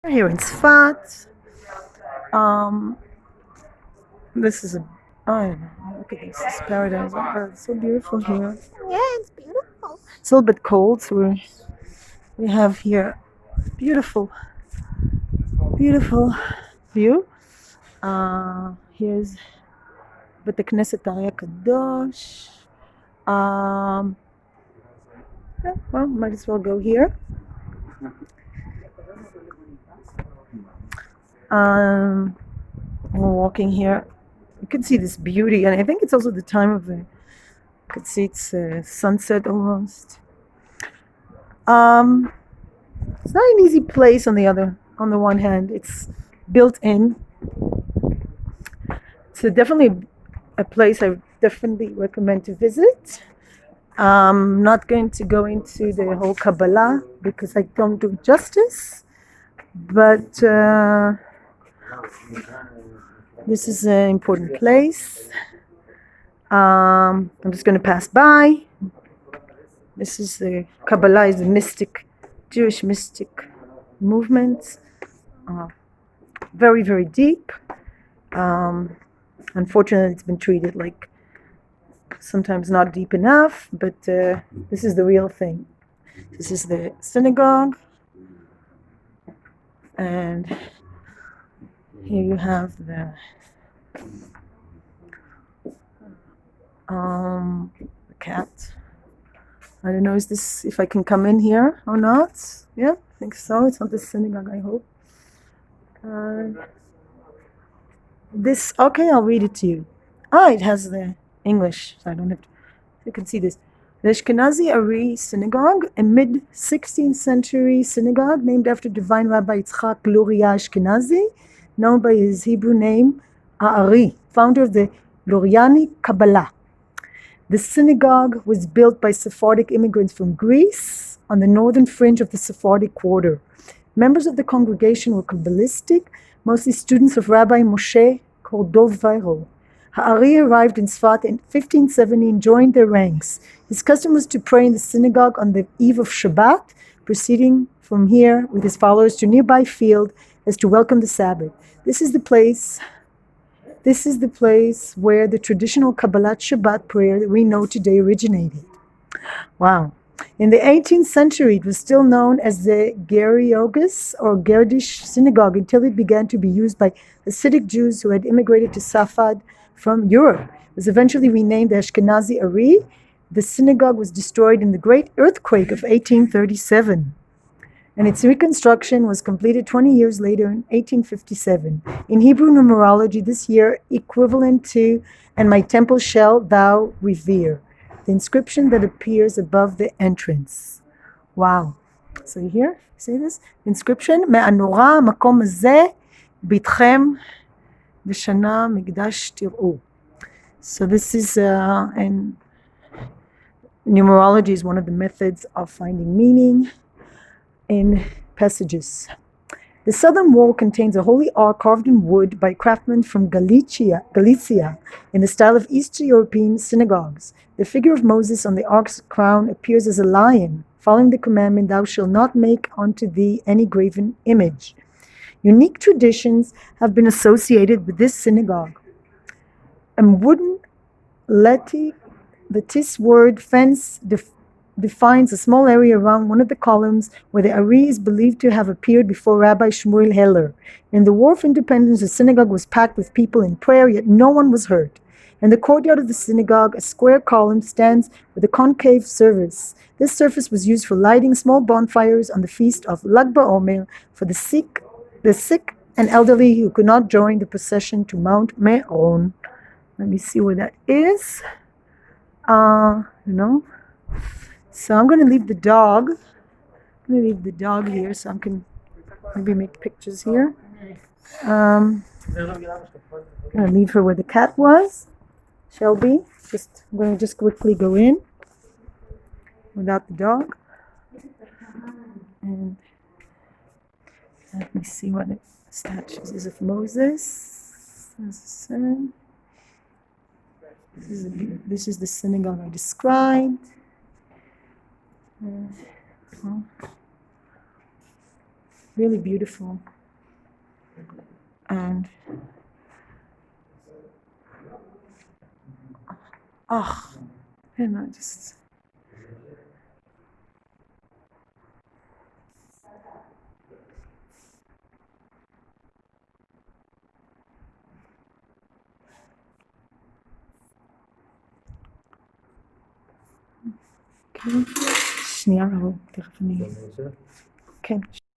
Here in Tzfat. Um, this is a oh, look at this. This is paradise. Oh, it's so beautiful here. Yeah, it's beautiful. It's a little bit cold, so we have here beautiful, beautiful view. Here's Bet Knesset Arya Kadosh. Um, yeah, well, might as well go here. Um, we're walking here. You can see this beauty, and I think it's also the time of the. You could see it's sunset almost. Um, it's not an easy place. On the one hand, it's built in. It's definitely a place I definitely recommend to visit. I'm not going to go into the whole Kabbalah because I don't do justice, but this is an important place. I'm just going to pass by. This is the Kabbalah, is the mystic, Jewish mystic movement. Very, very deep. Unfortunately, it's been treated like sometimes not deep enough, but this is the real thing. This is the synagogue, and here you have the cat. I don't know if I can come in here or not. Yeah, I think so. It's not the synagogue, I hope. Okay, I'll read it to you. It has the English, so I don't have to. You can see this. The Ashkenazi Ari Synagogue, a mid-16th century synagogue named after divine Rabbi Yitzchak Luria Ashkenazi, known by his Hebrew name Ari, founder of the Luriani Kabbalah. The synagogue was built by Sephardic immigrants from Greece on the northern fringe of the Sephardic quarter. Members of the congregation were Kabbalistic, mostly students of Rabbi Moshe Cordovero. Ha'ari arrived in Tzfat in 1570 and joined their ranks. His custom was to pray in the synagogue on the eve of Shabbat, proceeding from here with his followers to a nearby field as to welcome the Sabbath. This is the place where the traditional Kabbalat Shabbat prayer that we know today originated. Wow. In the 18th century, it was still known as the Geriogus or Gerdish synagogue until it began to be used by Hasidic Jews who had immigrated to Safad from Europe. It was eventually renamed the Ashkenazi Ari. The synagogue was destroyed in the Great Earthquake of 1837, and its reconstruction was completed 20 years later in 1857. In Hebrew numerology, this year equivalent to, "And my temple shall thou revere," the inscription that appears above the entrance. Wow. So you hear? See this? Inscription, "Me'anora makom hazeh bitchem v'shana mikdash tir'u." So this is, and numerology is one of the methods of finding meaning in passages. The southern wall contains a holy ark carved in wood by craftsmen from Galicia in the style of Eastern European synagogues. The figure of Moses on the ark's crown appears as a lion, following the commandment, "Thou shalt not make unto thee any graven image." Unique traditions have been associated with this synagogue. A wooden lattice word fence defines a small area around one of the columns where the Ari is believed to have appeared before Rabbi Shmuel Heller. In the War of Independence, the synagogue was packed with people in prayer, yet no one was hurt. In the courtyard of the synagogue, a square column stands with a concave surface. This surface was used for lighting small bonfires on the feast of Lag BaOmer for the sick and elderly who could not join the procession to Mount Meron. Let me see where that is. So I'm going to leave the dog. Here so I can maybe make pictures here. I'm going to leave her where the cat was. Shellbee. I'm going to just quickly go in without the dog. And let me see what the statues is of Moses. This is the synagogue I described. Really beautiful. And and I just כן, שנייה, תכף אני... כן.